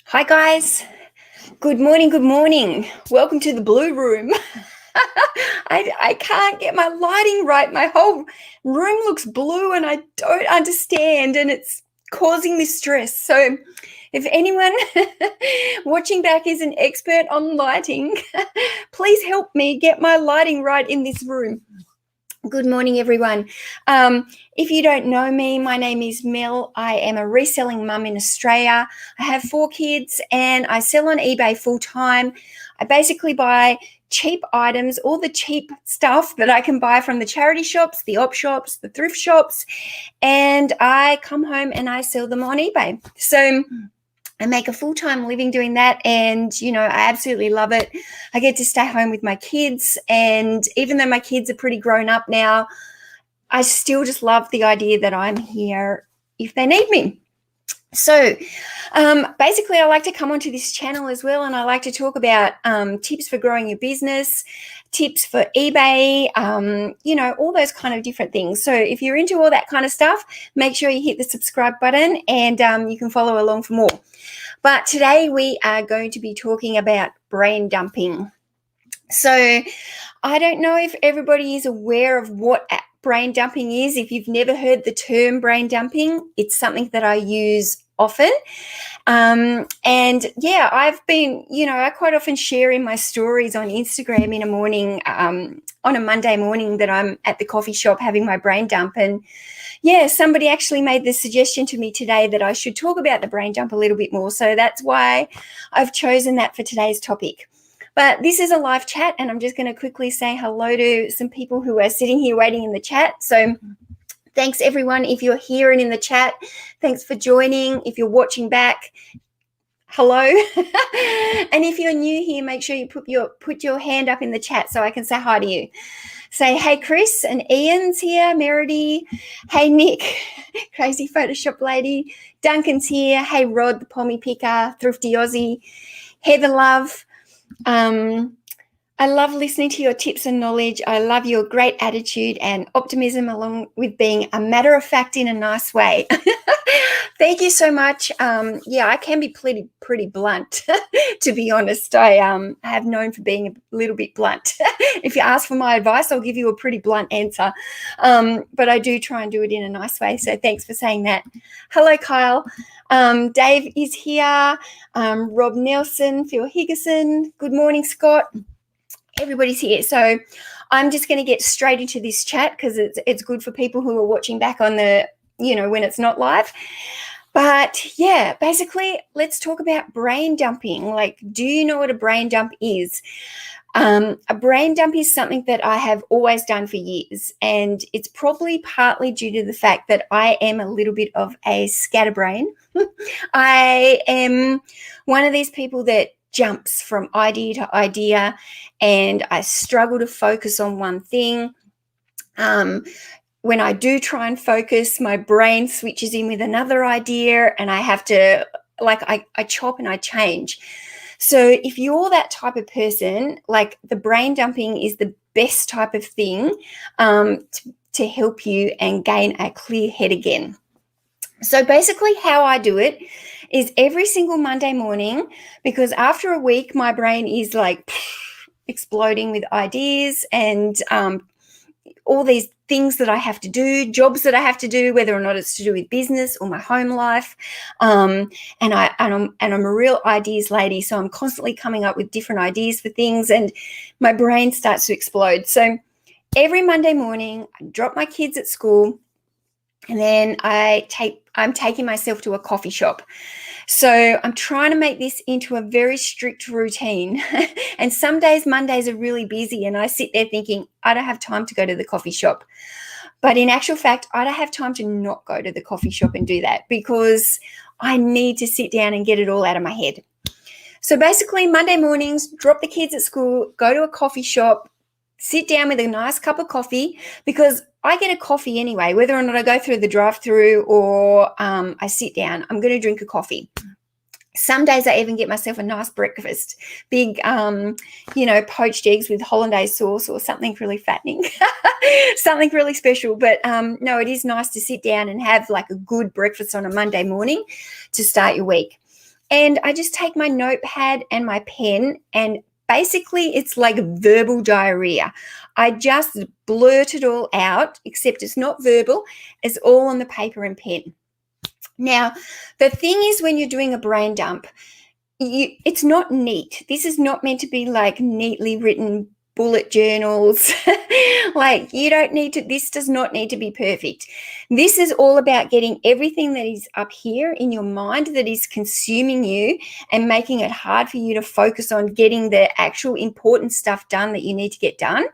Hi guys, good morning, good morning. Welcome to the blue room. I can't get my lighting right. My whole room looks blue and I don't understand and it's causing me stress. So if anyone watching back is an expert on lighting, please help me get my lighting right in this room. Good morning, everyone. If you don't know me, my name is Mel. I am a reselling mum in Australia. I have 4 kids and I sell on eBay full time. I basically buy cheap items, all the cheap stuff that I can buy from the charity shops, the op shops, the thrift shops, and I come home and I sell them on eBay. So I make a full-time living doing that, and I absolutely love it. I get to stay home with my kids, and even though my kids are pretty grown up now, I still just love the idea that I'm here if they need me. So basically, I like to come onto this channel as well, and I like to talk about tips for growing your business, tips for eBay, all those kind of different things. So if you're into all that kind of stuff, make sure you hit the subscribe button and you can follow along for more. But today we are going to be talking about brain dumping. So I don't know if everybody is aware of what brain dumping is. If you've never heard the term brain dumping, it's something that I use often. I've been, I quite often share in my stories on Instagram in a morning, on a Monday morning that I'm at the coffee shop having my brain dump. And somebody actually made the suggestion to me today that I should talk about the brain dump a little bit more. So that's why I've chosen that for today's topic. But this is a live chat, and I'm just going to quickly say hello to some people who are sitting here waiting in the chat. So thanks, everyone. If you're here and in the chat, thanks for joining. If you're watching back, hello. And if you're new here, make sure you put your hand up in the chat so I can say hi to you. Say, hey, Chris, and Ian's here, Meredy. Hey, Nick, crazy Photoshop lady. Duncan's here. Hey, Rod, the pommy picker, thrifty Aussie. Heather Love. I love listening to your tips and knowledge. I love your great attitude and optimism, along with being a matter of fact in a nice way. Thank you so much. I can be pretty blunt, to be honest. I have known for being a little bit blunt. If you ask for my advice, I'll give you a pretty blunt answer. But I do try and do it in a nice way. So thanks for saying that. Hello, Kyle. Dave is here. Rob Nelson, Phil Higginson. Good morning, Scott. Everybody's here. So I'm just going to get straight into this chat because it's good for people who are watching back on the, when it's not live. But basically, let's talk about brain dumping. Like, do you know what a brain dump is? A brain dump is something that I have always done for years, and it's probably partly due to the fact that I am a little bit of a scatterbrain. I am one of these people that jumps from idea to idea, and I struggle to focus on one thing. When I do try and focus, my brain switches in with another idea, and I have to, I chop and I change. So if you're that type of person, like, the brain dumping is the best type of thing to help you and gain a clear head again. So basically how I do it is every single Monday morning, because after a week, my brain is like exploding with ideas and all these things that I have to do, jobs that I have to do, whether or not it's to do with business or my home life. And I'm a real ideas lady, so I'm constantly coming up with different ideas for things, and my brain starts to explode. So every Monday morning, I drop my kids at school, and then I'm taking myself to a coffee shop. So I'm trying to make this into a very strict routine. And some days, Mondays are really busy, and I sit there thinking, I don't have time to go to the coffee shop. But in actual fact, I don't have time to not go to the coffee shop and do that, because I need to sit down and get it all out of my head. So basically, Monday mornings, drop the kids at school, go to a coffee shop, sit down with a nice cup of coffee, because I get a coffee anyway, whether or not I go through the drive-through or I sit down, I'm going to drink a coffee. Some days I even get myself a nice breakfast, big, poached eggs with hollandaise sauce or something really fattening, something really special. But no, it is nice to sit down and have like a good breakfast on a Monday morning to start your week. And I just take my notepad and my pen, and basically it's like verbal diarrhea. I just blurt it all out, except it's not verbal. It's all on the paper and pen. Now, the thing is, when you're doing a brain dump, it's not neat. This is not meant to be like neatly written bullet journals. Like, you don't need to, this does not need to be perfect. This is all about getting everything that is up here in your mind that is consuming you and making it hard for you to focus on getting the actual important stuff done that you need to get done.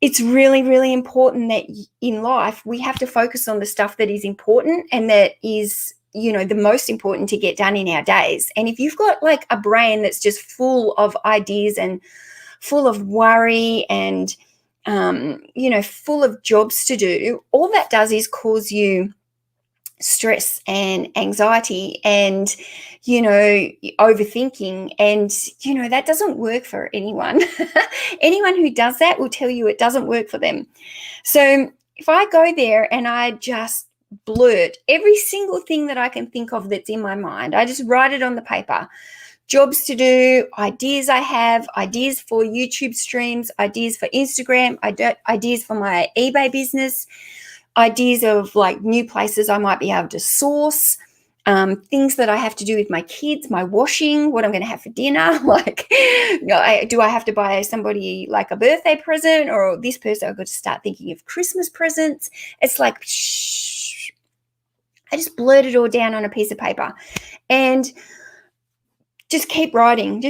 It's really, really important that in life we have to focus on the stuff that is important and that is, the most important to get done in our days. And if you've got like a brain that's just full of ideas and full of worry and, full of jobs to do, all that does is cause you stress and anxiety and, overthinking. And, that doesn't work for anyone. Anyone who does that will tell you it doesn't work for them. So if I go there and I just blurt every single thing that I can think of that's in my mind, I just write it on the paper. Jobs to do, ideas I have, ideas for YouTube streams, ideas for Instagram, ideas for my eBay business, ideas of like new places I might be able to source, things that I have to do with my kids, my washing, what I'm going to have for dinner. Like, do I have to buy somebody like a birthday present, or this person I've got to start thinking of Christmas presents? It's like, shh. I just blurt it all down on a piece of paper and just keep writing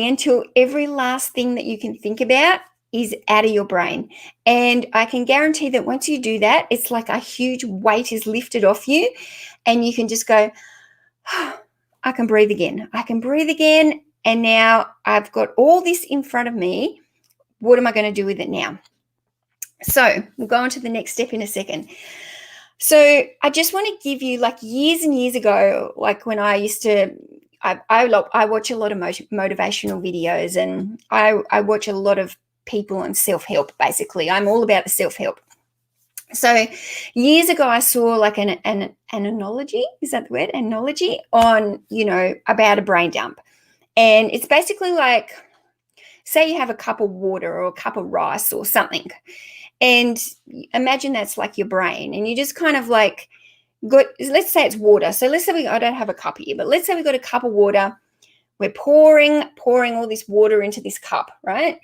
until every last thing that you can think about is out of your brain. And I can guarantee that once you do that, it's like a huge weight is lifted off you and you can just go, oh, I can breathe again. And now I've got all this in front of me. What am I going to do with it now? So we'll go on to the next step in a second. So I just want to give you, like, years and years ago, like when I used to, I watch a lot of motivational videos, and I watch a lot of people on self-help. Basically, I'm all about the self-help. So years ago, I saw like an analogy, is that the word? Analogy on, about a brain dump. And it's basically like, say you have a cup of water or a cup of rice or something. And imagine that's like your brain, and you just kind of like let's say it's water. So let's say I don't have a cup here, but let's say we got a cup of water. We're pouring all this water into this cup, right?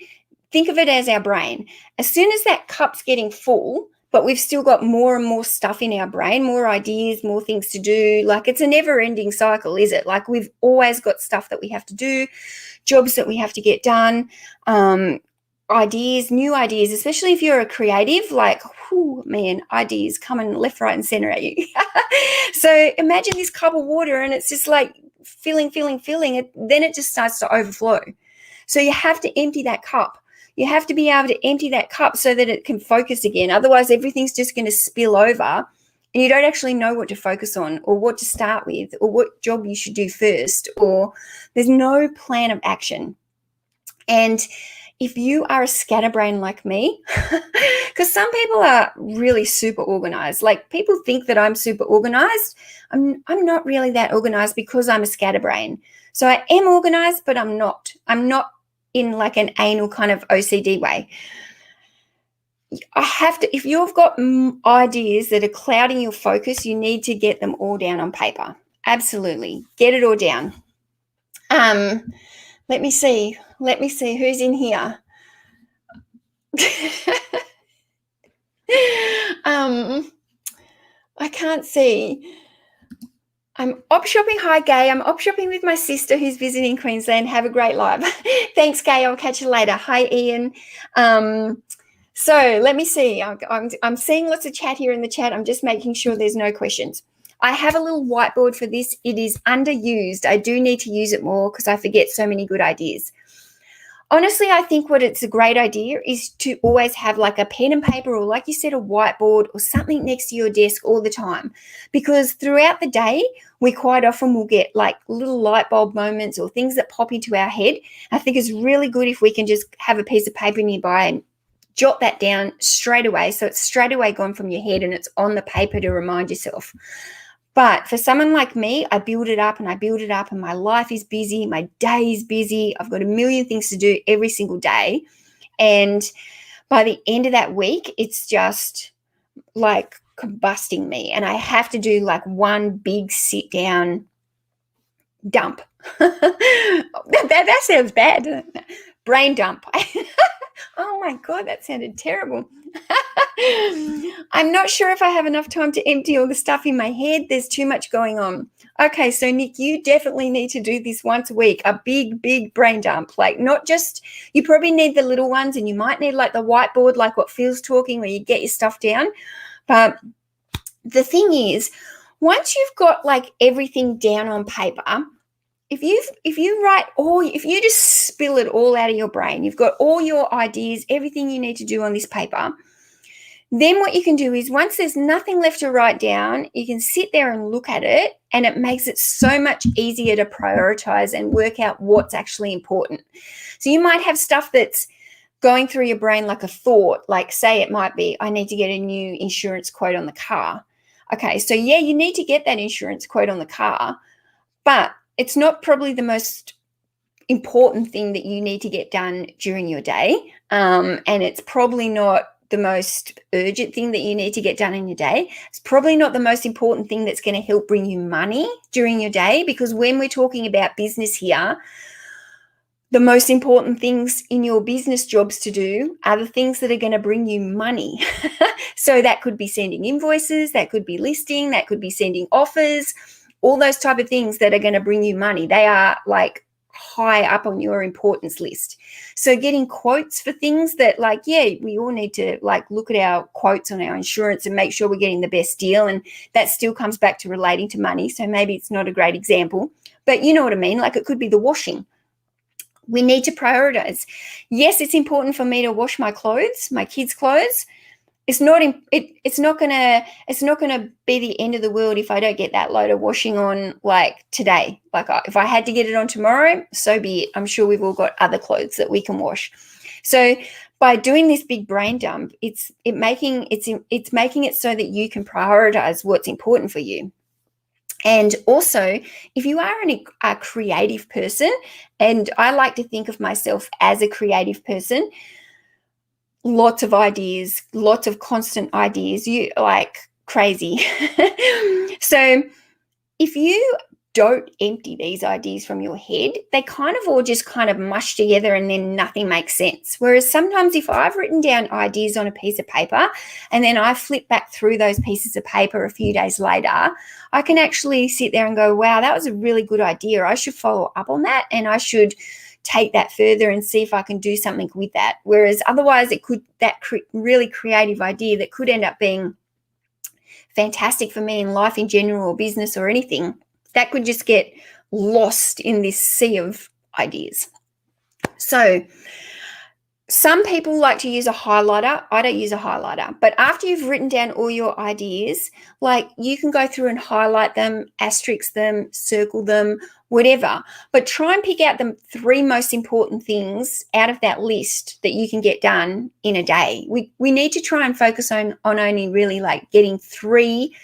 Think of it as our brain. As soon as that cup's getting full, but we've still got more and more stuff in our brain, more ideas, more things to do. Like, it's a never-ending cycle, is it? Like, we've always got stuff that we have to do, jobs that we have to get done, ideas, new ideas, especially if you're a creative, like, whew, man, ideas coming left, right, and center at you. So imagine this cup of water and it's just like filling it, then it just starts to overflow. So you have to empty that cup. You have to be able to empty that cup so that it can focus again. Otherwise, everything's just going to spill over and you don't actually know what to focus on or what to start with or what job you should do first, or there's no plan of action. And if you are a scatterbrain like me, because some people are really super organized. Like, people think that I'm super organized. I'm not really that organized because I'm a scatterbrain. So I am organized, but I'm not. I'm not in like an anal kind of OCD way. I have to, if you've got ideas that are clouding your focus, you need to get them all down on paper. Absolutely. Get it all down. Let me see who's in here. I can't see. I'm op shopping. Hi, Gay. I'm op shopping with my sister who's visiting Queensland. Have a great life. Thanks, Gay. I'll catch you later. Hi, Ian. So let me see. I'm seeing lots of chat here in the chat. I'm just making sure there's no questions. I have a little whiteboard for this. It is underused. I do need to use it more because I forget so many good ideas. Honestly, I think what it's a great idea is to always have like a pen and paper, or like you said, a whiteboard or something next to your desk all the time, because throughout the day, we quite often will get like little light bulb moments or things that pop into our head. I think it's really good if we can just have a piece of paper nearby and jot that down straight away. So it's straight away gone from your head and it's on the paper to remind yourself. But for someone like me, I build it up and I build it up, and my life is busy. My day is busy. I've got a million things to do every single day. And by the end of that week, it's just like combusting me. And I have to do like one big sit down dump. that sounds bad. Brain dump. Oh my God, that sounded terrible. I'm not sure if I have enough time to empty all the stuff in my head. There's too much going on. Okay, so Nick, you definitely need to do this once a week, a big brain dump. Like, not just, you probably need the little ones, and you might need like the whiteboard, like what Phil's talking, where you get your stuff down. But the thing is, once you've got like everything down on paper, if you just spill it all out of your brain, you've got all your ideas, everything you need to do on this paper, then what you can do is, once there's nothing left to write down, you can sit there and look at it, and it makes it so much easier to prioritize and work out what's actually important. So you might have stuff that's going through your brain like a thought, like say it might be, I need to get a new insurance quote on the car. Okay, so yeah, you need to get that insurance quote on the car, but it's not probably the most important thing that you need to get done during your day. And it's probably not the most urgent thing that you need to get done in your day. It's probably not the most important thing that's going to help bring you money during your day, because when we're talking about business here, the most important things in your business jobs to do are the things that are going to bring you money. So that could be sending invoices, that could be listing, that could be sending offers, all those type of things that are going to bring you money. They are like high up on your importance list. So getting quotes for things that, like, yeah, we all need to like look at our quotes on our insurance and make sure we're getting the best deal. And that still comes back to relating to money. So maybe it's not a great example, but you know what I mean? Like, it could be the washing. We need to prioritize. Yes, it's important for me to wash my clothes, my kids' clothes. It's not gonna be the end of the world if I don't get that load of washing on like today. Like, if I had to get it on tomorrow, so be it. I'm sure we've all got other clothes that we can wash. So by doing this big brain dump, it's making it so that you can prioritize what's important for you. And also, if you are a creative person, and I like to think of myself as a creative person, lots of ideas, lots of constant ideas, you like crazy. So if you don't empty these ideas from your head, they kind of all just kind of mush together and then nothing makes sense. Whereas sometimes if I've written down ideas on a piece of paper and then I flip back through those pieces of paper a few days later, I can actually sit there and go, wow, that was a really good idea. I should follow up on that, and I should take that further and see if I can do something with that. Whereas otherwise really creative idea that could end up being fantastic for me in life in general, or business or anything, that could just get lost in this sea of ideas. So some people like to use a highlighter. I don't use a highlighter. But after you've written down all your ideas, like, you can go through and highlight them, asterisk them, circle them, whatever. But try and pick out the 3 most important things out of that list that you can get done in a day. We need to try and focus on only really like getting 3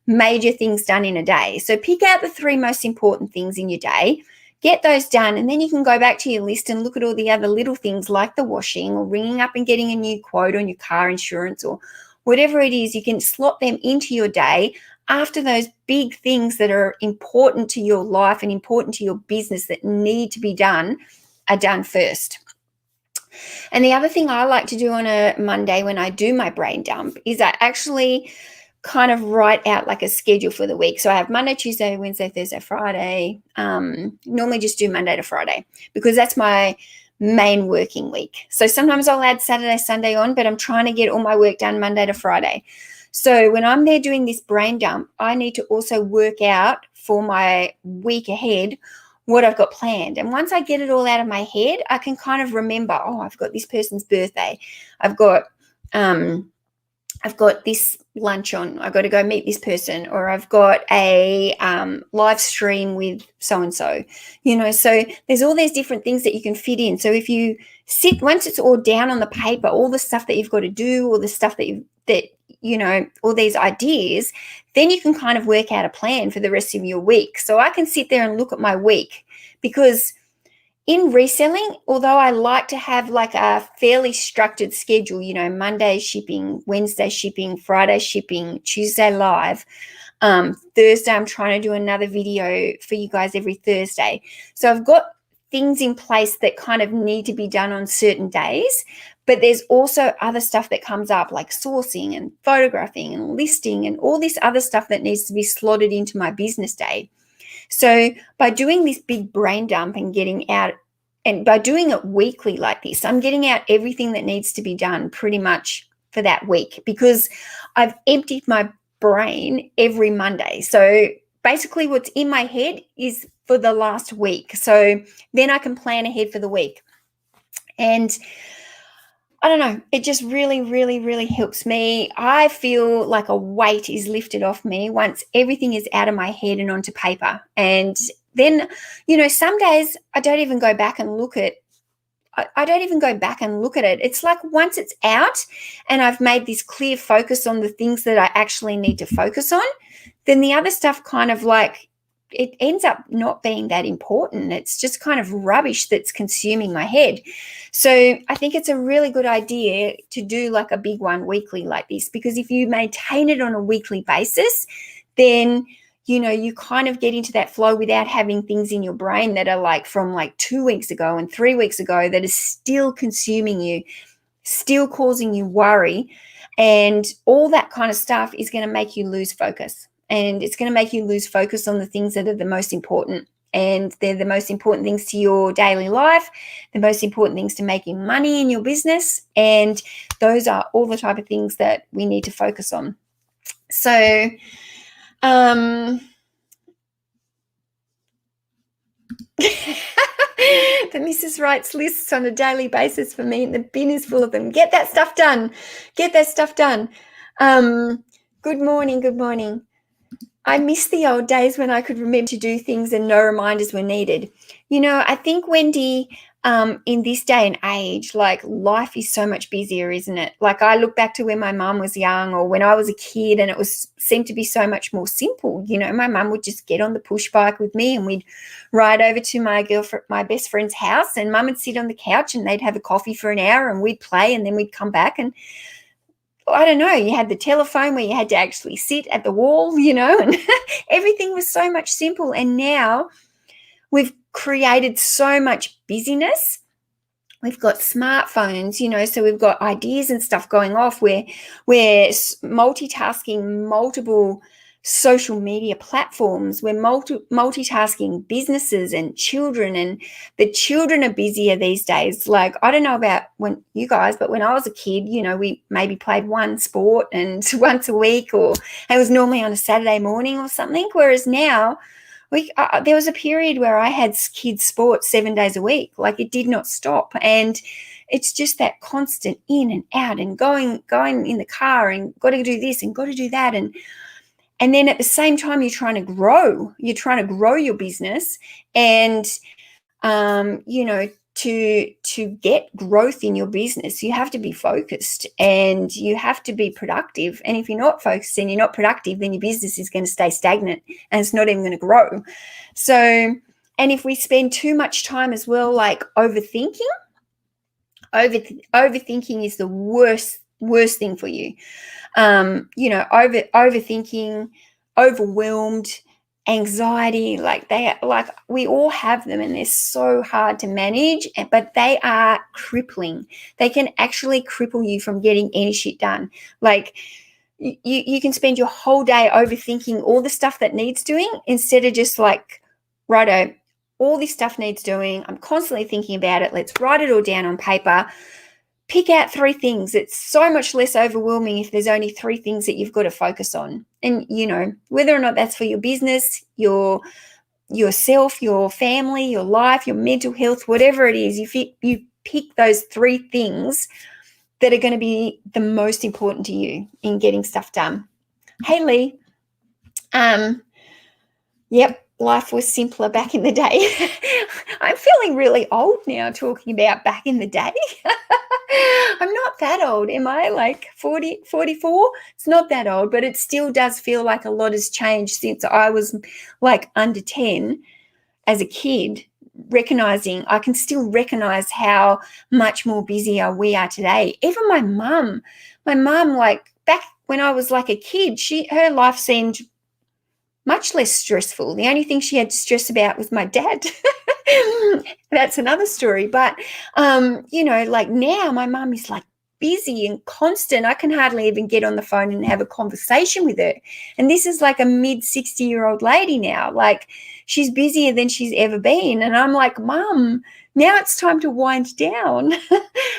major things done in a day. So pick out the 3 most important things in your day, get those done, and then you can go back to your list and look at all the other little things like the washing or ringing up and getting a new quote on your car insurance or whatever it is. You can slot them into your day after those big things that are important to your life and important to your business that need to be done are done first. And the other thing I like to do on a Monday when I do my brain dump is I actually kind of write out like a schedule for the week. So I have Monday, Tuesday, Wednesday, Thursday, Friday. Normally just do Monday to Friday because that's my main working week. So sometimes I'll add Saturday, Sunday on, but I'm trying to get all my work done Monday to Friday. So when I'm there doing this brain dump, I need to also work out for my week ahead what I've got planned. And once I get it all out of my head, I can kind of remember, oh, I've got this person's birthday. I've got I've got this lunch on, I've got to go meet this person, or I've got a live stream with so-and-so, so there's all these different things that you can fit in. So if you sit, once it's all down on the paper, all the stuff that you've got to do, all the stuff all these ideas, then you can kind of work out a plan for the rest of your week. So I can sit there and look at my week, because in reselling, although I like to have like a fairly structured schedule, Monday shipping, Wednesday shipping, Friday shipping, Tuesday live, Thursday I'm trying to do another video for you guys every Thursday. So I've got things in place that kind of need to be done on certain days, but there's also other stuff that comes up, like sourcing and photographing and listing and all this other stuff that needs to be slotted into my business day. So by doing this big brain dump and getting out, and by doing it weekly like this, I'm getting out everything that needs to be done pretty much for that week, because I've emptied my brain every Monday. So basically what's in my head is for the last week. So then I can plan ahead for the week. And I don't know, it just really, really, really helps me. I feel like a weight is lifted off me once everything is out of my head and onto paper. And then, some days I don't even go back and look at I don't even go back and look at it. It's like once it's out and I've made this clear focus on the things that I actually need to focus on, then the other stuff kind of like, it ends up not being that important. It's just kind of rubbish that's consuming my head. So I think it's a really good idea to do like a big one weekly like this, because if you maintain it on a weekly basis, then you kind of get into that flow without having things in your brain that are like from like 2 weeks ago and 3 weeks ago that is still consuming you, still causing you worry. And all that kind of stuff is going to make you lose focus. And it's going to make you lose focus on the things that are the most important. And they're the most important things to your daily life, the most important things to making money in your business. And those are all the type of things that we need to focus on. So, the missus writes lists on a daily basis for me, and the bin is full of them. Get that stuff done. Good morning. I miss the old days when I could remember to do things and no reminders were needed. I think, Wendy, in this day and age, like life is so much busier, isn't it? Like I look back to when my mum was young or when I was a kid, and it seemed to be so much more simple. My mum would just get on the push bike with me and we'd ride over to my best friend's house, and mum would sit on the couch and they'd have a coffee for an hour and we'd play, and then we'd come back, and I don't know, you had the telephone where you had to actually sit at the wall, and everything was so much simple. And now we've created so much busyness. We've got smartphones, so we've got ideas and stuff going off where we're multitasking multiple social media platforms. We're multitasking businesses and children, and the children are busier these days. Like, I don't know about when you guys, but when I was a kid, we maybe played one sport and once a week, or it was normally on a Saturday morning or something. Whereas now, there was a period where I had kids' sports 7 days a week. Like, it did not stop. And it's just that constant in and out and going in the car and got to do this and got to do that. And then at the same time, you're trying to grow your business, and, to get growth in your business, you have to be focused and you have to be productive. And if you're not focused and you're not productive, then your business is going to stay stagnant and it's not even going to grow. So, and if we spend too much time as well, like overthinking is the worst thing for you. Overthinking, overwhelmed, anxiety, we all have them, and they're so hard to manage, but they are crippling. They can actually cripple you from getting any shit done. Like, you can spend your whole day overthinking all the stuff that needs doing, instead of just like, righto, all this stuff needs doing. I'm constantly thinking about it. Let's write it all down on paper. Pick out 3 things. It's so much less overwhelming if there's only 3 things that you've got to focus on. And, whether or not that's for your business, yourself, your family, your life, your mental health, whatever it is, if you pick those 3 things that are going to be the most important to you in getting stuff done. Hey, Lee. Yep, life was simpler back in the day. I'm feeling really old now talking about back in the day. I'm not that old, am I? Like 40, 44? It's not that old, but it still does feel like a lot has changed since I was like under 10 as a kid. I can still recognize how much more busier we are today. Even my mum, like back when I was like a kid, her life seemed much less stressful. The only thing she had to stress about was my dad. That's another story. But, like now my mum is like busy and constant. I can hardly even get on the phone and have a conversation with her. And this is like a mid-60-year-old lady now. Like she's busier than she's ever been. And I'm like, Mum, now it's time to wind down.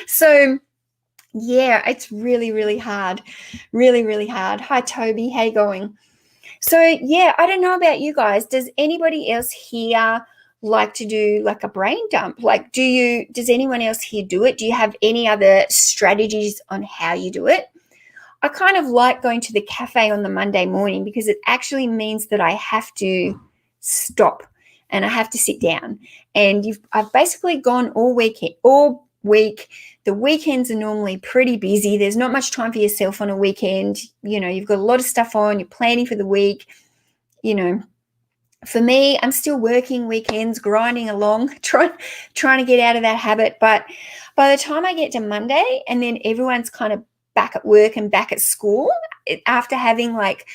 So, yeah, it's really, really hard. Really, really hard. Hi, Toby. How you going? So, yeah, I don't know about you guys. Does anybody else here like to do like a brain dump? Like, does anyone else here do it? Do you have any other strategies on how you do it? I kind of like going to the cafe on the Monday morning because it actually means that I have to stop and I have to sit down. And I've basically gone all week. The weekends are normally pretty busy. There's not much time for yourself on a weekend. You've got a lot of stuff on. You're planning for the week. For me, I'm still working weekends, grinding along, trying to get out of that habit. But by the time I get to Monday and then everyone's kind of back at work and back at school, after having like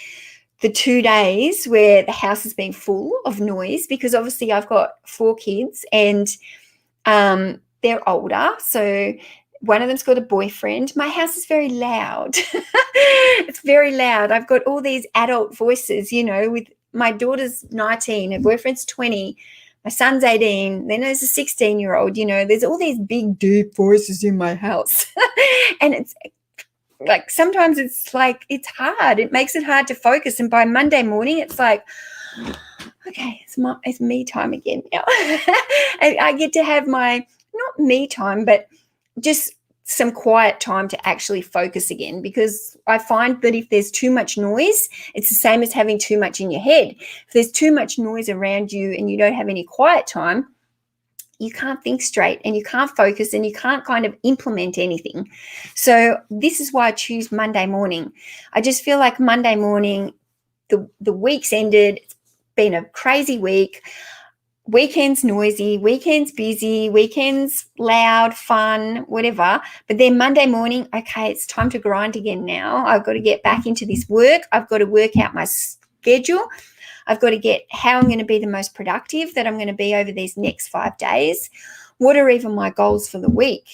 the 2 days where the house has been full of noise, because obviously I've got 4 kids and they're older. So one of them's got a boyfriend. My house is very loud. It's very loud. I've got all these adult voices, with my daughter's 19, her boyfriend's 20, my son's 18, then there's a 16-year-old, there's all these big, deep voices in my house. And it's like sometimes it's like it's hard. It makes it hard to focus. And by Monday morning, it's like, okay, it's me time again now. I get to have my, not me time, but just some quiet time to actually focus again, because I find that if there's too much noise, it's the same as having too much in your head. If there's too much noise around you and you don't have any quiet time, you can't think straight and you can't focus and you can't kind of implement anything. So this is why I choose Monday morning. I just feel like Monday morning, the week's ended. It's been a crazy week. Weekends noisy, weekends busy, weekends loud, fun, whatever. But then Monday morning, okay, it's time to grind again now. I've got to get back into this work. I've got to work out my schedule. I've got to get how I'm going to be the most productive that I'm going to be over these next 5 days. What are even my goals for the week?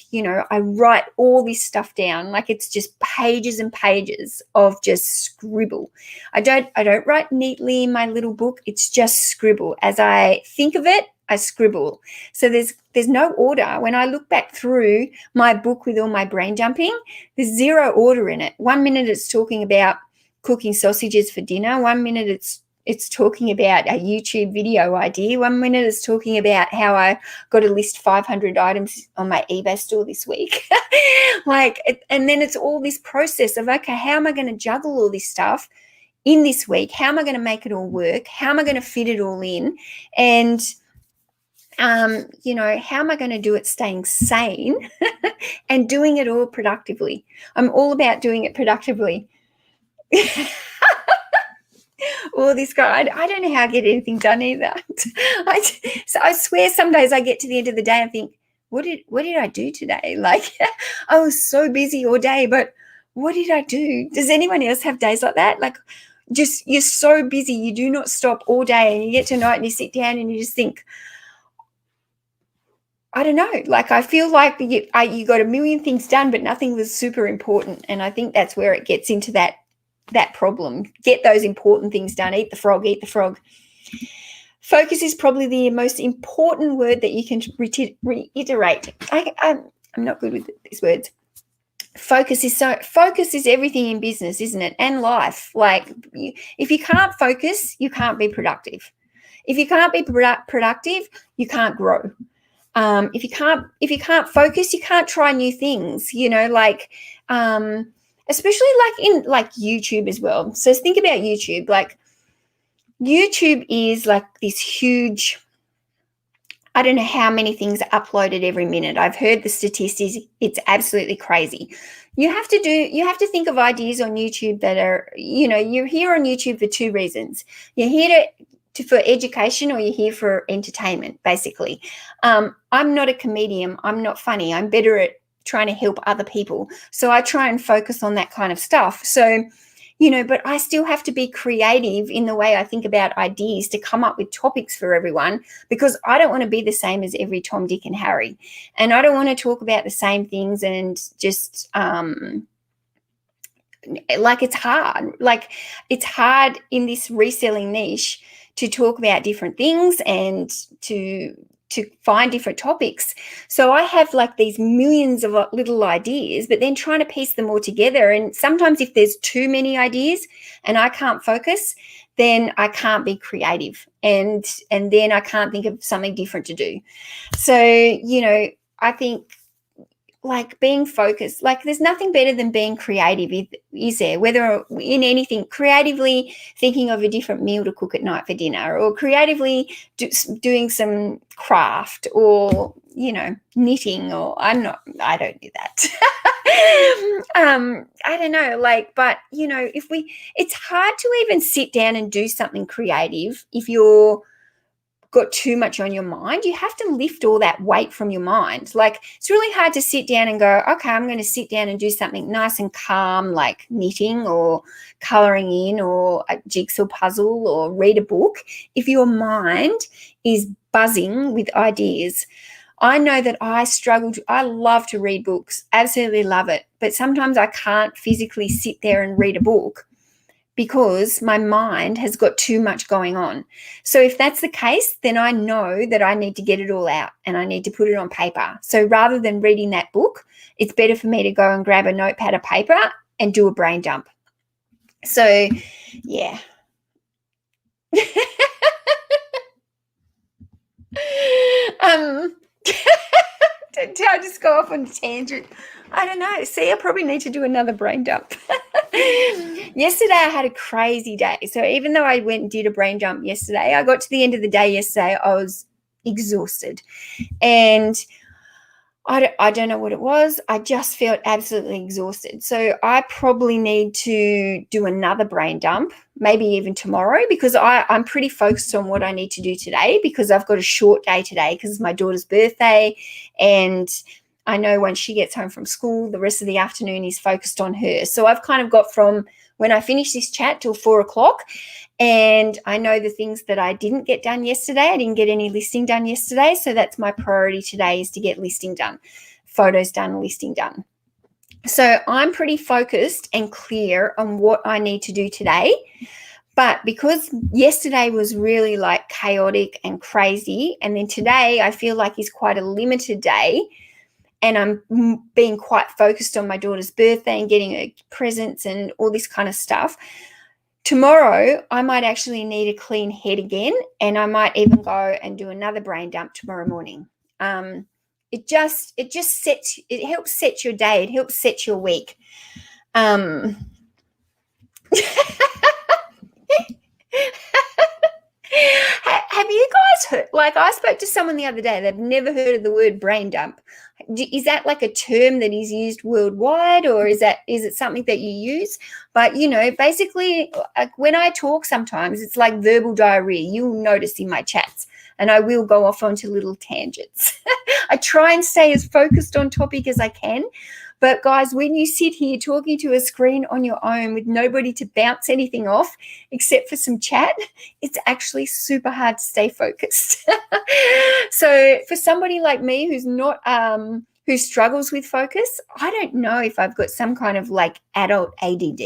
I write all this stuff down. Like it's just pages and pages of just scribble. I don't write neatly in my little book. It's just scribble. As I think of it, I scribble. So there's no order. When I look back through my book with all my brain jumping, there's zero order in it. 1 minute it's talking about cooking sausages for dinner. 1 minute it's talking about a YouTube video idea. 1 minute it's talking about how I got to list 500 items on my eBay store this week. And then it's all this process of, okay, how am I going to juggle all this stuff in this week? How am I going to make it all work? How am I going to fit it all in? And, how am I going to do it staying sane and doing it all productively? I'm all about doing it productively. All this guy, I don't know how I get anything done either. So I swear some days I get to the end of the day and think, what did I do today? Like I was so busy all day, but what did I do? Does anyone else have days like that? Like just you're so busy, you do not stop all day, and you get to night and you sit down and you just think, I don't know, like I feel like you got a million things done, but nothing was super important. And I think that's where it gets into that problem. Get those important things done. Eat the frog. Focus is probably the most important word that you can reiterate. I'm not good with these words. Focus is everything in business, isn't it? And life. Like if you can't focus, you can't be productive. If you can't be productive, you can't grow. If you can't focus, you can't try new things, like especially like in like YouTube as well. So think about YouTube. Like YouTube is like this huge, I don't know how many things are uploaded every minute. I've heard the statistics. It's absolutely crazy. You have to think of ideas on YouTube that are, you're here on YouTube for two reasons. You're here for education, or you're here for entertainment, basically. I'm not a comedian. I'm not funny. I'm better at trying to help other people. So I try and focus on that kind of stuff. So, but I still have to be creative in the way I think about ideas to come up with topics for everyone, because I don't want to be the same as every Tom, Dick, and Harry. And I don't want to talk about the same things and just like it's hard. Like it's hard in this reselling niche to talk about different things and to find different topics. So I have like these millions of little ideas, but then trying to piece them all together. And sometimes if there's too many ideas and I can't focus, then I can't be creative, and then I can't think of something different to do. So, I think like being focused, like there's nothing better than being creative, is there? Whether in anything, creatively thinking of a different meal to cook at night for dinner, or creatively doing some craft, or knitting, or I don't do that. I don't know, like, but it's hard to even sit down and do something creative if you're got too much on your mind. You have to lift all that weight from your mind. Like it's really hard to sit down and go, okay, I'm going to sit down and do something nice and calm, like knitting or coloring in or a jigsaw puzzle or read a book, if your mind is buzzing with ideas. I know that I struggled. I love to read books, absolutely love it, but sometimes I can't physically sit there and read a book because my mind has got too much going on. So if that's the case, then I know that I need to get it all out and I need to put it on paper. So rather than reading that book, it's better for me to go and grab a notepad of paper and do a brain dump. So, yeah. Did I just go off on a tangent? I don't know. See, I probably need to do another brain dump. Yesterday, I had a crazy day. So even though I went and did a brain dump yesterday, I got to the end of the day yesterday, I was exhausted. And I don't know what it was. I just felt absolutely exhausted. So I probably need to do another brain dump, maybe even tomorrow, because I'm pretty focused on what I need to do today, because I've got a short day today because it's my daughter's birthday. And I know when she gets home from school, the rest of the afternoon is focused on her. So I've kind of got from when I finish this chat till 4:00. And I know the things that I didn't get done yesterday. I didn't get any listing done yesterday. So that's my priority today, is to get listing done, photos done, listing done. So I'm pretty focused and clear on what I need to do today. But because yesterday was really like chaotic and crazy, and then today I feel like is quite a limited day, and I'm being quite focused on my daughter's birthday and getting her presents and all this kind of stuff, tomorrow I might actually need a clean head again, and I might even go and do another brain dump tomorrow morning. It helps set your day. It helps set your week. Have you guys heard, like I spoke to someone the other day, they've never heard of the word brain dump. Is that like a term that is used worldwide, or is it something that you use? But, basically, like when I talk sometimes, it's like verbal diarrhea. You'll notice in my chats, and I will go off onto little tangents. I try and stay as focused on topic as I can. But guys, when you sit here talking to a screen on your own with nobody to bounce anything off except for some chat, it's actually super hard to stay focused. So for somebody like me who's not, who struggles with focus, I don't know if I've got some kind of like adult ADD.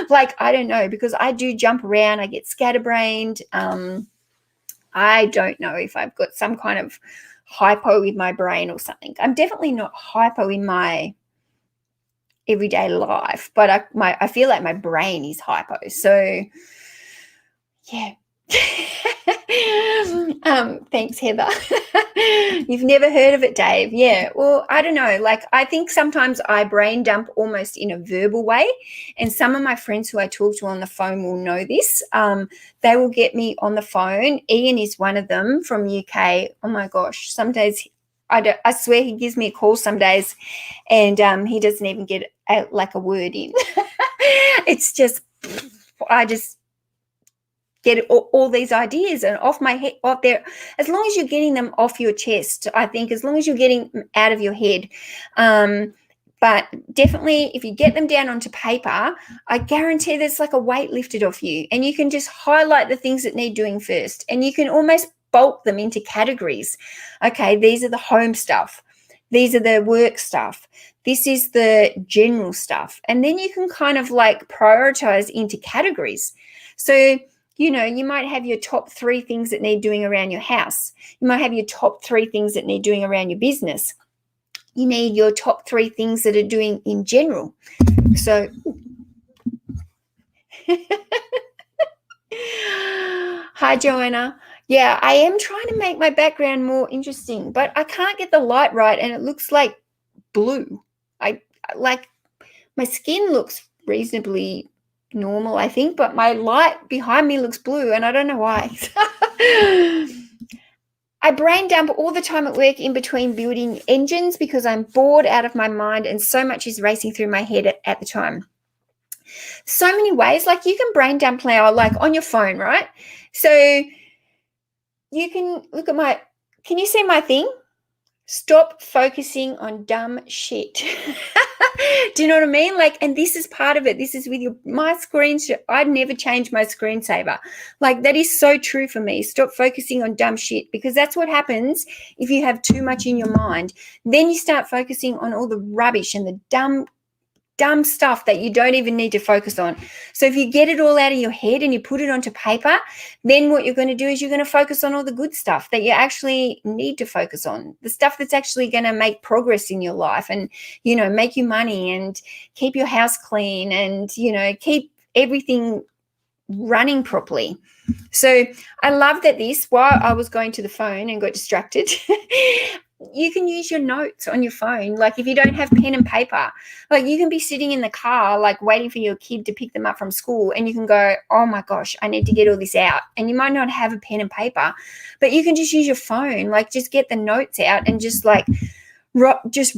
Like, I don't know, because I do jump around. I get scatterbrained. I don't know if I've got some kind of hypo with my brain or something. I'm definitely not hypo in my everyday life, but I feel like my brain is hypo. So yeah. Thanks, Heather. You've never heard of it, Dave. Yeah. Well, I don't know. Like, I think sometimes I brain dump almost in a verbal way. And some of my friends who I talk to on the phone will know this. They will get me on the phone. Ian is one of them from UK. Oh my gosh. Some days I swear he gives me a call some days and he doesn't even get like a word in. It's just, I just get all these ideas and off my head, off there. As long as you're getting them off your chest, I think, as long as you're getting them out of your head. But definitely, if you get them down onto paper, I guarantee there's like a weight lifted off you, and you can just highlight the things that need doing first, and you can almost bulk them into categories. Okay, these are the home stuff. These are the work stuff. This is the general stuff. And then you can kind of like prioritize into categories. So, you know, you might have your top 3 things that need doing around your house. You might have your top 3 things that need doing around your business. You need your top 3 things that are doing in general. So, hi, Joanna. Yeah, I am trying to make my background more interesting, but I can't get the light right, and it looks like blue. Like my skin looks reasonably normal, I think, but my light behind me looks blue, and I don't know why. I brain dump all the time at work in between building engines because I'm bored out of my mind and so much is racing through my head at the time. So many ways. Like, you can brain dump now, like on your phone, right? So you can look at can you see my thing? Stop focusing on dumb shit. Do you know what I mean? Like, and this is part of it. This is with my screen. I'd never change my screensaver. Like, that is so true for me. Stop focusing on dumb shit, because that's what happens if you have too much in your mind. Then you start focusing on all the rubbish and the dumb stuff that you don't even need to focus on. So if you get it all out of your head and you put it onto paper, then what you're going to do is you're going to focus on all the good stuff that you actually need to focus on, the stuff that's actually going to make progress in your life and, you know, make you money and keep your house clean and, you know, keep everything running properly. So I love that while I was going to the phone and got distracted, you can use your notes on your phone. Like, if you don't have pen and paper, like, you can be sitting in the car, like waiting for your kid to pick them up from school, and you can go, oh my gosh, I need to get all this out. And you might not have a pen and paper, but you can just use your phone, like just get the notes out and just like, just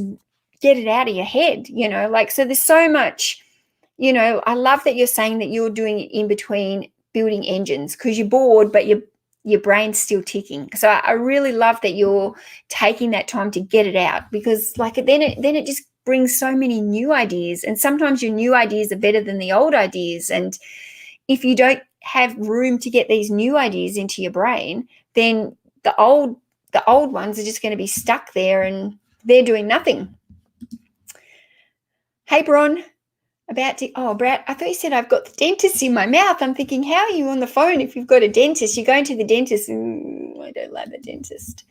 get it out of your head, you know, like, so there's so much, you know. I love that you're saying that you're doing it in between building engines because you're bored, but your brain's still ticking. So I really love that you're taking that time to get it out, because like then it just brings so many new ideas, and sometimes your new ideas are better than the old ideas. And if you don't have room to get these new ideas into your brain, then the old ones are just going to be stuck there and they're doing nothing. Hey, Bron. Brad, I thought you said I've got the dentist in my mouth. I'm thinking, how are you on the phone if you've got a dentist? You're going to the dentist. I don't like the dentist.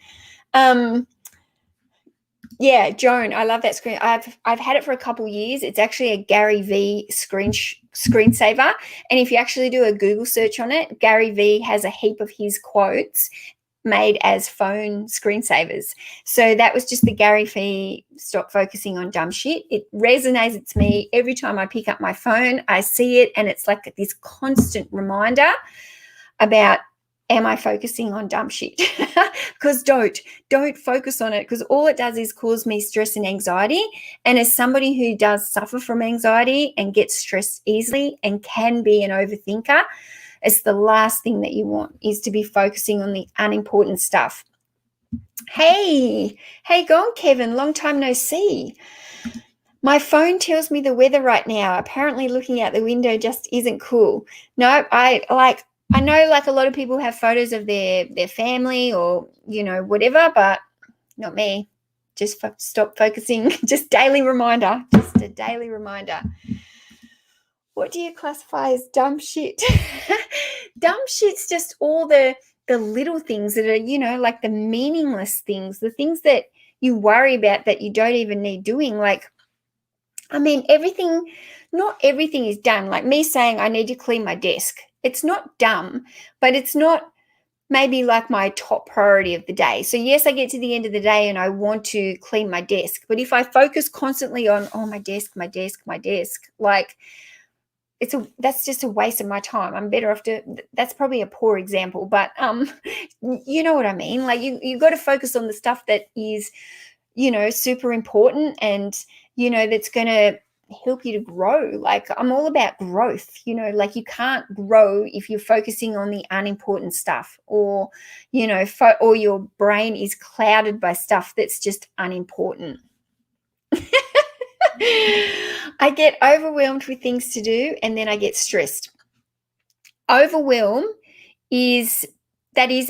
Yeah, Joan, I love that screen. I've had it for a couple years. It's actually a Gary V screensaver. And if you actually do a Google search on it, Gary V has a heap of his quotes made as phone screensavers. So that was just the Gary Vee, stop focusing on dumb shit. It resonates to me every time I pick up my phone. I see it, and it's like this constant reminder about, am I focusing on dumb shit? Because don't focus on it, because all it does is cause me stress and anxiety. And as somebody who does suffer from anxiety and gets stressed easily and can be an overthinker, it's the last thing that you want, is to be focusing on the unimportant stuff. Hey, go on, Kevin. Long time no see. My phone tells me the weather right now. Apparently looking out the window just isn't cool. No, I know like a lot of people have photos of their family or, you know, whatever, but not me. Just stop focusing. Just a daily reminder. What do you classify as dumb shit? Dumb shit's just all the little things that are, you know, like the meaningless things, the things that you worry about that you don't even need doing. Like, I mean, not everything is done. Like me saying I need to clean my desk. It's not dumb, but it's not maybe like my top priority of the day. So yes, I get to the end of the day and I want to clean my desk. But if I focus constantly on, oh, my desk, like that's just a waste of my time. I'm better off that's probably a poor example, but you know what I mean? Like you got to focus on the stuff that is, super important and, that's going to help you to grow. Like I'm all about growth, like you can't grow if you're focusing on the unimportant stuff or, or your brain is clouded by stuff that's just unimportant. I get overwhelmed with things to do and then I get stressed. Overwhelm is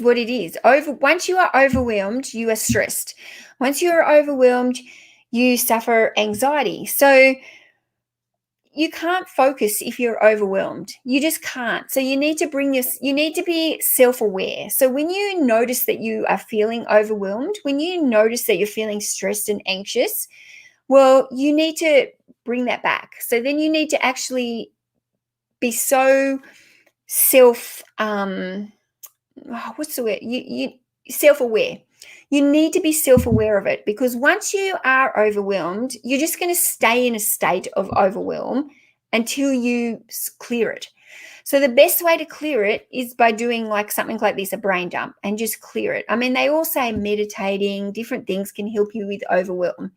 what it is. Once you are overwhelmed, you are stressed. Once you are overwhelmed, you suffer anxiety. So you can't focus if you're overwhelmed. You just can't. So you need to be self-aware. So when you notice that you are feeling overwhelmed, when you notice that you're feeling stressed and anxious, well, you need to bring that back. So then you need to actually be so what's the word? You self-aware. You need to be self-aware of it because once you are overwhelmed, you're just going to stay in a state of overwhelm until you clear it. So the best way to clear it is by doing like something like this, a brain dump, and just clear it. I mean, they all say meditating, different things can help you with overwhelm.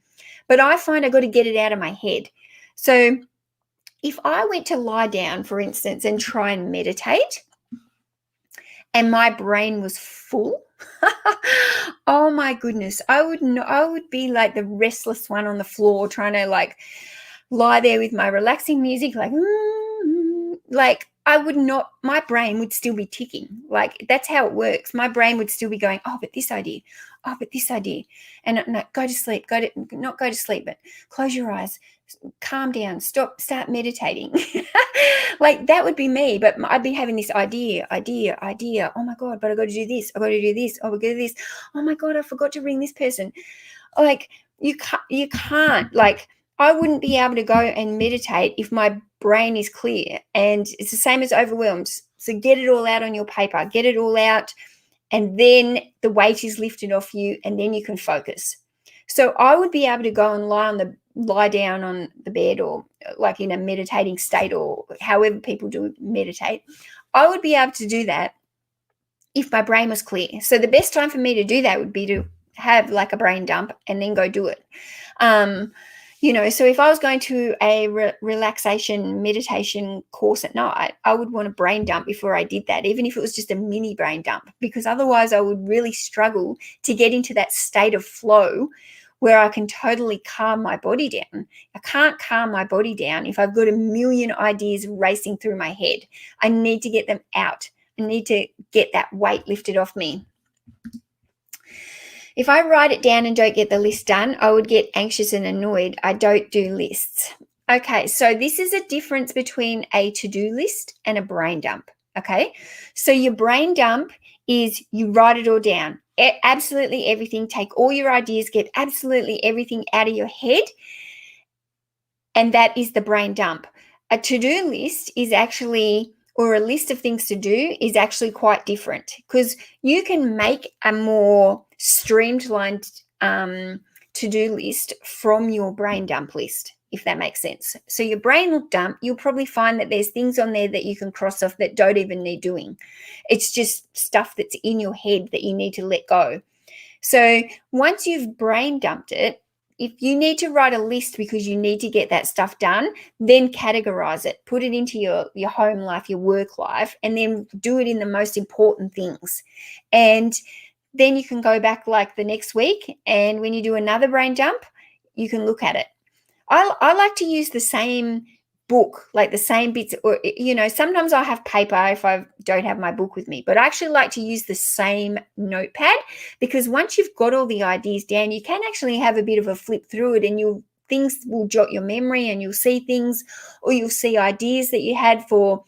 But I find I got to get it out of my head. So if I went to lie down, for instance, and try and meditate, and my brain was full, oh my goodness, I would be like the restless one on the floor trying to like lie there with my relaxing music, like I would not, my brain would still be ticking. Like that's how it works. My brain would still be going, oh, but this idea. Oh, but this idea. And no, go to sleep, not go to sleep, but close your eyes, calm down, start meditating. Like that would be me, but I'd be having this idea. Oh my God, but I got to do this. Oh, we got to do this. Oh my God, I forgot to ring this person. Like you can't, like I wouldn't be able to go and meditate if my brain is clear, and it's the same as overwhelmed. So get it all out on your paper, get it all out, and then the weight is lifted off you and then you can focus. So I would be able to go and lie down on the bed or like in a meditating state or however people do meditate. I would be able to do that if my brain was clear. So the best time for me to do that would be to have like a brain dump and then go do it. So if I was going to a relaxation meditation course at night, I would want a brain dump before I did that, even if it was just a mini brain dump, because otherwise I would really struggle to get into that state of flow where I can totally calm my body down. I can't calm my body down if I've got a million ideas racing through my head. I need to get them out. I need to get that weight lifted off me. If I write it down and don't get the list done, I would get anxious and annoyed. I don't do lists. Okay, so this is a difference between a to-do list and a brain dump. Okay, so your brain dump is you write it all down. Absolutely everything. Take all your ideas, get absolutely everything out of your head. And that is the brain dump. A to-do list is actually, or a list of things to do is actually quite different, because you can make a more streamlined to-do list from your brain dump list, if that makes sense. So your brain dump, you'll probably find that there's things on there that you can cross off that don't even need doing. It's just stuff that's in your head that you need to let go. So once you've brain dumped it, if you need to write a list because you need to get that stuff done, then categorize it, put it into your home life, your work life, and then do it in the most important things. And then you can go back like the next week, and when you do another brain dump, you can look at it. I like to use the same book, like the same bits, or sometimes I have paper if I don't have my book with me, but I actually like to use the same notepad, because once you've got all the ideas down, you can actually have a bit of a flip through it, and things will jot your memory, and you'll see things, or you'll see ideas that you had for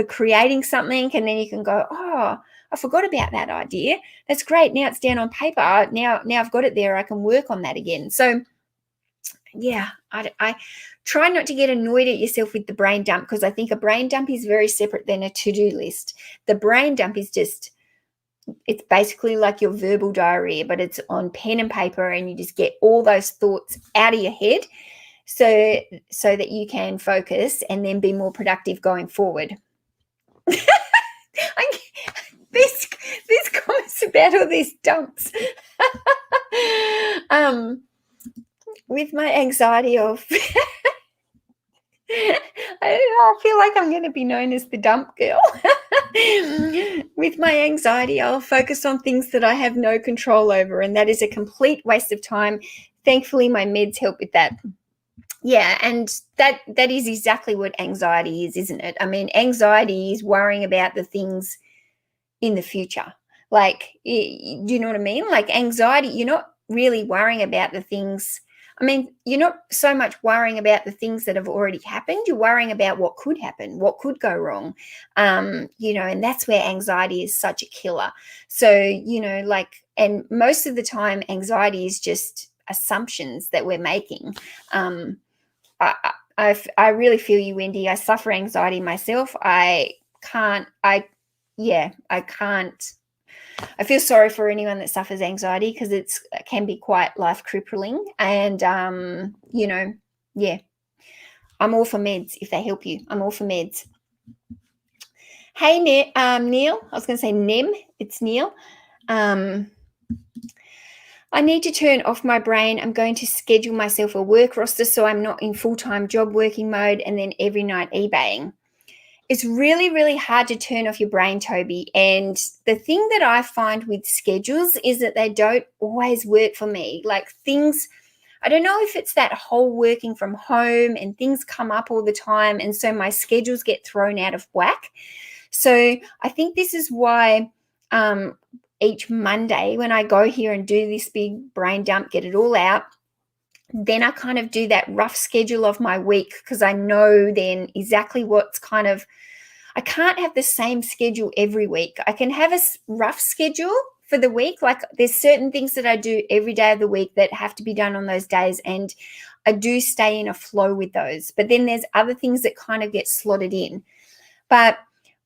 creating something, and then you can go, oh, I forgot about that idea. That's great. Now it's down on paper. Now I've got it there. I can work on that again. So yeah, I try not to get annoyed at yourself with the brain dump, because I think a brain dump is very separate than a to-do list. The brain dump is just it's basically like your verbal diarrhea, but it's on pen and paper, and you just get all those thoughts out of your head so that you can focus and then be more productive going forward. This comments about all these dumps. With my anxiety of I feel like I'm going to be known as the dump girl. With my anxiety, I'll focus on things that I have no control over, and that is a complete waste of time. Thankfully, my meds help with that. Yeah, and that is exactly what anxiety is, isn't it? I mean, anxiety is worrying about the things in the future. Like, do you know what I mean? Like anxiety, you're not really worrying about the things. I mean, you're not so much worrying about the things that have already happened. You're worrying about what could happen, what could go wrong, and that's where anxiety is such a killer. So, and most of the time, anxiety is just assumptions that we're making. I really feel you, Wendy. I suffer anxiety myself. I can't. I feel sorry for anyone that suffers anxiety because it can be quite life crippling. And, I'm all for meds if they help you. I'm all for meds. Hey, Neil. I was going to say Nem. It's Neil. I need to turn off my brain. I'm going to schedule myself a work roster so I'm not in full-time job working mode and then every night eBaying. It's really, really hard to turn off your brain, Toby. And the thing that I find with schedules is that they don't always work for me. Like things, I don't know if it's that whole working from home and things come up all the time. And so my schedules get thrown out of whack. So I think this is why each Monday when I go here and do this big brain dump, get it all out, then I kind of do that rough schedule of my week because I know then exactly what's kind of, I can't have the same schedule every week. I can have a rough schedule for the week. Like there's certain things that I do every day of the week that have to be done on those days, and I do stay in a flow with those. But then there's other things that kind of get slotted in. But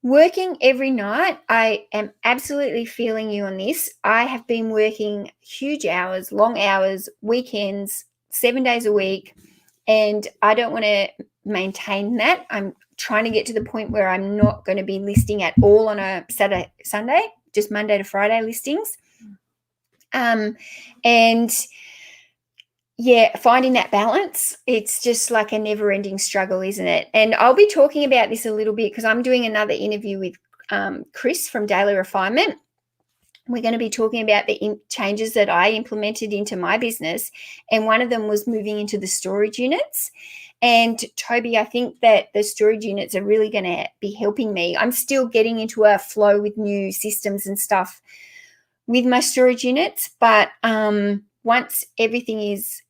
working every night, I am absolutely feeling you on this. I have been working huge hours, long hours, weekends, 7 days a week, and I don't want to maintain that. I'm trying to get to the point where I'm not going to be listing at all on a Saturday, Sunday, just Monday to Friday listings. And yeah, finding that balance, it's just like a never-ending struggle, isn't it? And I'll be talking about this a little bit because I'm doing another interview with Chris from Daily Refinement. We're going to be talking about the changes that I implemented into my business, and one of them was moving into the storage units. And Toby, I think that the storage units are really going to be helping me. I'm still getting into a flow with new systems and stuff with my storage units, but once everything is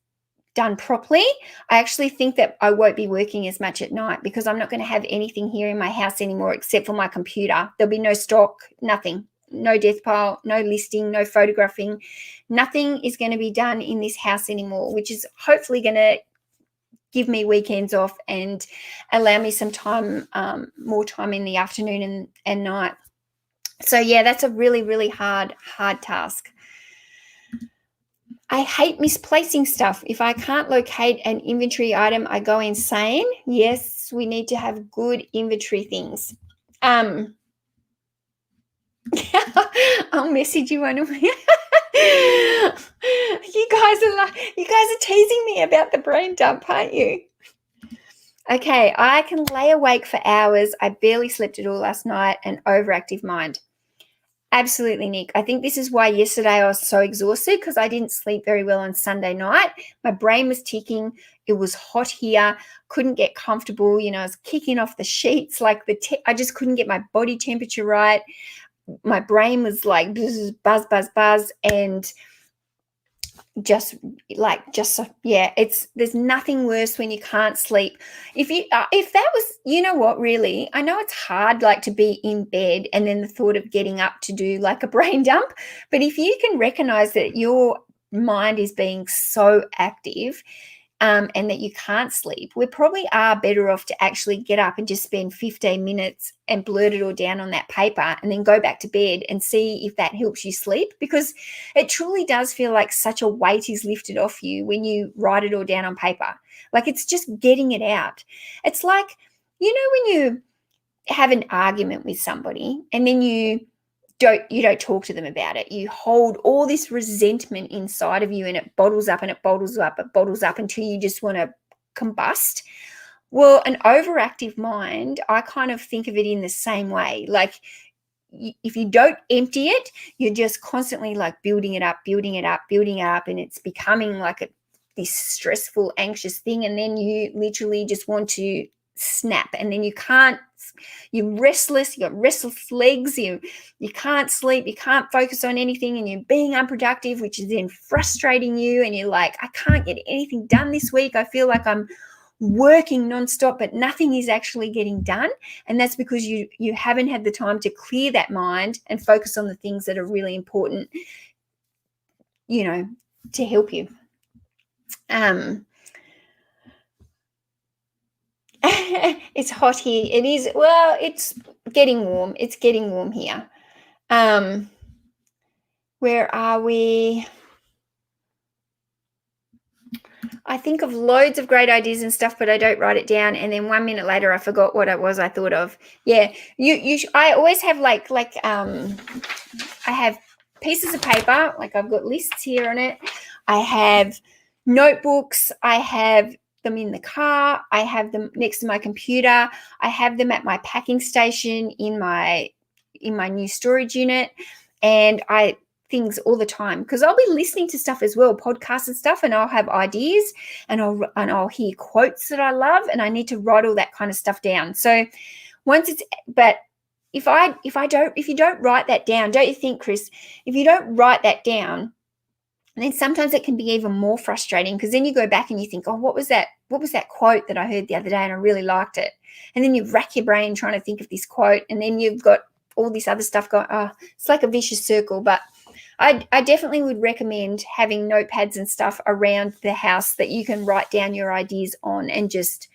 done properly, I actually think that I won't be working as much at night because I'm not going to have anything here in my house anymore except for my computer. There'll be no stock, nothing. No death pile, no listing, no photographing. Nothing is going to be done in this house anymore, which is hopefully going to give me weekends off and allow me some time, more time in the afternoon and night. So, yeah, that's a really, really hard task. I hate misplacing stuff. If I can't locate an inventory item, I go insane. Yes, we need to have good inventory things. I'll message you one of my you guys are teasing me about the brain dump, aren't you? Okay, I can lay awake for hours. I barely slept at all last night. An overactive mind. Absolutely, Nick. I think this is why yesterday I was so exhausted because I didn't sleep very well on Sunday night. My brain was ticking. It was hot here. Couldn't get comfortable. I was kicking off the sheets. Like I just couldn't get my body temperature right. My brain was like buzz, and there's nothing worse when you can't sleep. If that was, really, I know it's hard like to be in bed and then the thought of getting up to do like a brain dump, but if you can recognize that your mind is being so active, and that you can't sleep, we probably are better off to actually get up and just spend 15 minutes and blurt it all down on that paper and then go back to bed and see if that helps you sleep, because it truly does feel like such a weight is lifted off you when you write it all down on paper. Like, it's just getting it out. It's like, when you have an argument with somebody and then you don't talk to them about it. You hold all this resentment inside of you, and it bottles up and it bottles up, it bottles up until you just want to combust. Well, an overactive mind, I kind of think of it in the same way. Like, if you don't empty it, you're just constantly like building it up, and it's becoming like this stressful, anxious thing. And then you literally just want to snap, and then you can't. You're restless, you got restless legs, you can't sleep, you can't focus on anything, and you're being unproductive, which is then frustrating you, and you're like, I can't get anything done this week. I feel like I'm working nonstop, but nothing is actually getting done. And that's because you haven't had the time to clear that mind and focus on the things that are really important, to help you. It's hot here. It is. Well, it's getting warm. It's getting warm here. Where are we? I think of loads of great ideas and stuff, but I don't write it down. And then 1 minute later, I forgot what it was I thought of. Yeah, I always have I have pieces of paper. Like, I've got lists here on it. I have notebooks. I have them in the car. I have them next to my computer. I have them at my packing station in my new storage unit, and things all the time, because I'll be listening to stuff as well, podcasts and stuff, and I'll have ideas, and I'll hear quotes that I love, and I need to write all that kind of stuff down. So if you don't write that down, don't you think, Chris? If you don't write that down, and then sometimes it can be even more frustrating, because then you go back and you think, oh, what was that quote that I heard the other day and I really liked it? And then you rack your brain trying to think of this quote, and then you've got all this other stuff going. Oh, it's like a vicious circle. But I definitely would recommend having notepads and stuff around the house that you can write down your ideas on and just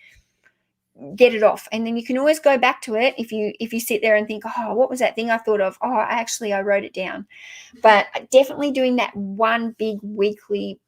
get it off. And then you can always go back to it if you sit there and think, oh, what was that thing I thought of? Oh, I wrote it down. But definitely doing that one big weekly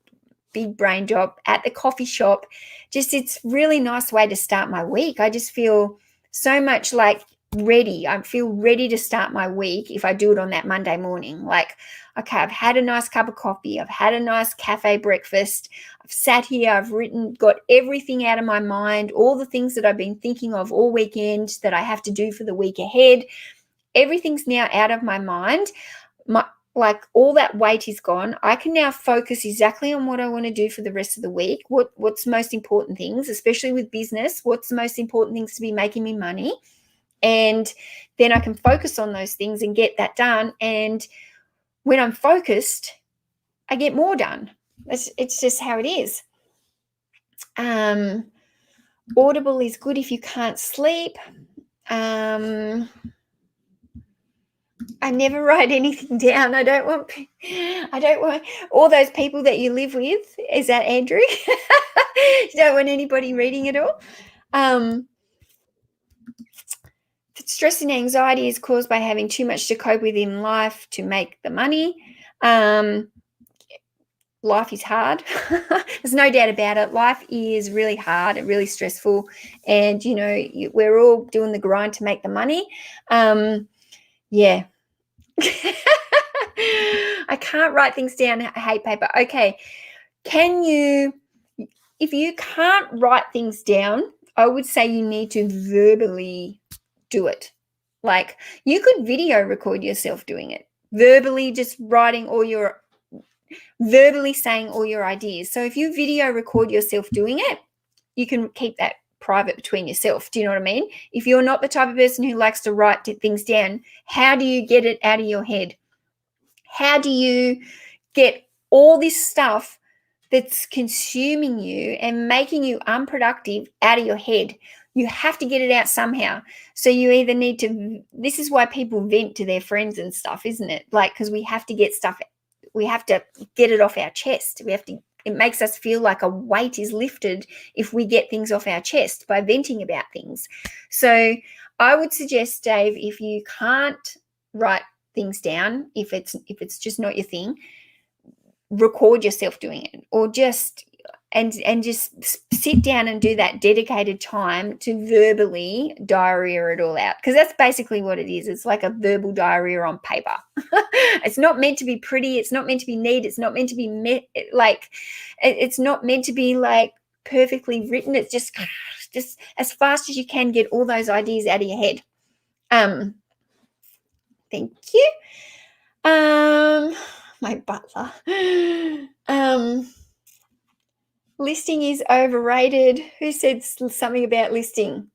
big brain job at the coffee shop, it's really nice way to start my week. I just feel so much like ready. I feel ready to start my week if I do it on that Monday morning. Like, okay, I've had a nice cup of coffee. I've had a nice cafe breakfast. I've sat here. I've got everything out of my mind, all the things that I've been thinking of all weekend that I have to do for the week ahead. Everything's now out of my mind. All that weight is gone. I can now focus exactly on what I want to do for the rest of the week. What's the most important things, especially with business? What's the most important things to be making me money? And then I can focus on those things and get that done. And when I'm focused, I get more done. It's just how it is. Audible is good if you can't sleep. I never write anything down. I don't want all those people that you live with. Is that Andrew? You don't want anybody reading it all. Stress and anxiety is caused by having too much to cope with in life to make the money. Life is hard. There's no doubt about it. Life is really hard and really stressful. And, we're all doing the grind to make the money. Yeah. I can't write things down. I hate paper. Okay. If you can't write things down, I would say you need to verbally do it. Like, you could video record yourself doing it, verbally just verbally saying all your ideas. So if you video record yourself doing it, you can keep that private between yourself. Do you know what I mean? If you're not the type of person who likes to write things down, how do you get it out of your head? How do you get all this stuff that's consuming you and making you unproductive out of your head? You have to get it out somehow. So you either need to, this is why people vent to their friends and stuff, isn't it? Like, because we have to get stuff, we have to get it off our chest. We have to it makes us feel like a weight is lifted if we get things off our chest by venting about things. So I would suggest, Dave, if you can't write things down, if it's just not your thing, record yourself doing it, or just sit down and do that dedicated time to verbally diarrhea it all out, because that's basically what it is. It's like a verbal diarrhea on paper. It's not meant to be pretty. It's not meant to be neat. It's not meant to be it's not meant to be like perfectly written. It's just as fast as you can get all those ideas out of your head. Thank you. My butler. Listing is overrated. Who said something about listing?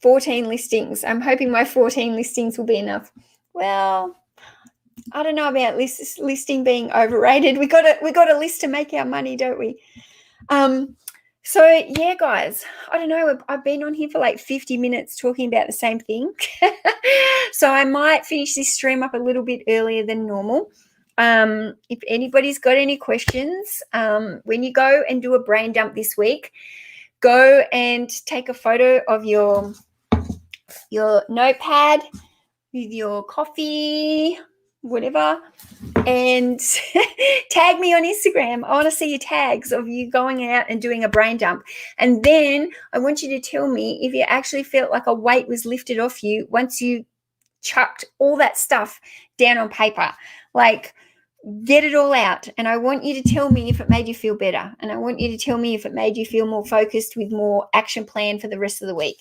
14 listings. I'm hoping my 14 listings will be enough. Well, I don't know about listing being overrated. We got a list to make our money, don't we? So yeah, guys, I don't know. I've been on here for like 50 minutes talking about the same thing. So I might finish this stream up a little bit earlier than normal. If anybody's got any questions, when you go and do a brain dump this week, go and take a photo of your notepad with your coffee, whatever, and tag me on Instagram. I want to see your tags of you going out and doing a brain dump. And then I want you to tell me if you actually felt like a weight was lifted off you once you chucked all that stuff down on paper. Like, get it all out. And I want you to tell me if it made you feel better. And I want you to tell me if it made you feel more focused with more action plan for the rest of the week.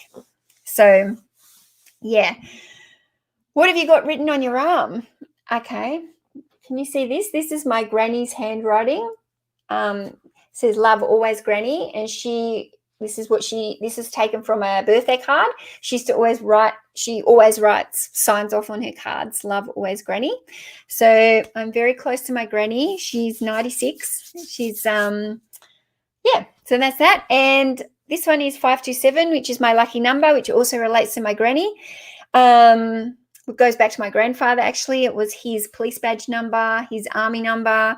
So, yeah. What have you got written on your arm? Okay. Can you see this? This is my granny's handwriting. It says, "Love always, Granny." And this is taken from a birthday card. She always writes, signs off on her cards, "Love always, Granny." So I'm very close to my granny. She's 96. She's, so that's that. And this one is 527, which is my lucky number, which also relates to my granny. It goes back to my grandfather, actually. It was his police badge number, his army number,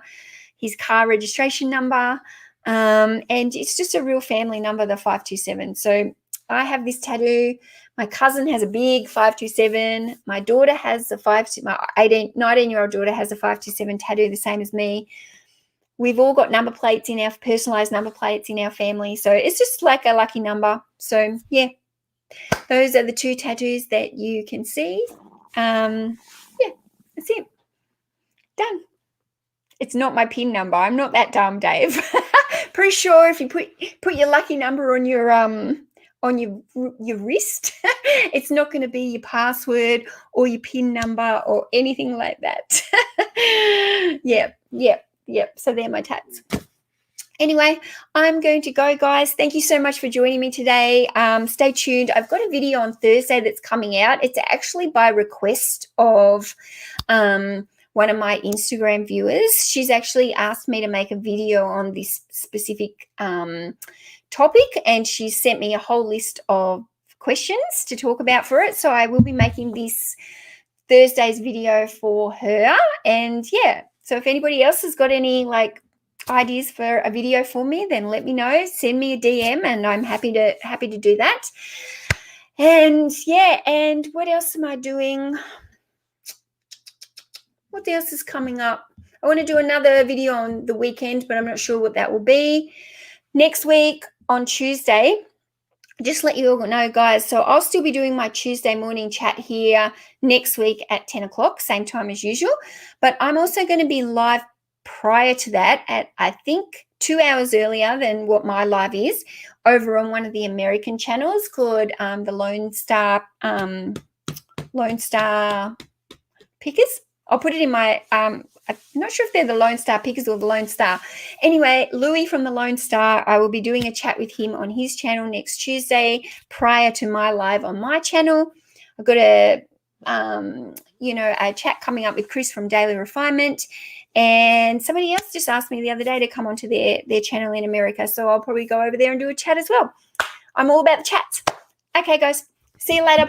his car registration number. And it's just a real family number, the 527. So I have this tattoo. My cousin has a big 527. My daughter has my 19-year-old daughter has a 527 tattoo, the same as me. We've all got number plates in our personalized number plates in our family. So it's just like a lucky number. So yeah, those are the two tattoos that you can see. That's it. Done. It's not my PIN number. I'm not that dumb, Dave. Pretty sure if you put your lucky number on your wrist, it's not going to be your password or your PIN number or anything like that. Yep. So they're my tats. Anyway, I'm going to go, guys. Thank you so much for joining me today. Stay tuned. I've got a video on Thursday that's coming out. It's actually by request of one of my Instagram viewers. She's actually asked me to make a video on this specific topic, and she sent me a whole list of questions to talk about for it. So I will be making this Thursday's video for her. And yeah, so if anybody else has got any ideas for a video for me, then let me know. Send me a DM, and I'm happy to do that. And yeah, and what else am I doing? What else is coming up? I want to do another video on the weekend, but I'm not sure what that will be. Next week on Tuesday, just let you all know, guys, so I'll still be doing my Tuesday morning chat here next week at 10 o'clock, same time as usual. But I'm also going to be live prior to that at, I think, 2 hours earlier than what my live is, over on one of the American channels called the Lone Star Pickers. I'll put it in my, I'm not sure if they're the Lone Star Pickers or the Lone Star. Anyway, Louis from the Lone Star, I will be doing a chat with him on his channel next Tuesday prior to my live on my channel. I've got a chat coming up with Chris from Daily Refinement. And somebody else just asked me the other day to come onto their channel in America. So I'll probably go over there and do a chat as well. I'm all about the chats. Okay, guys. See you later.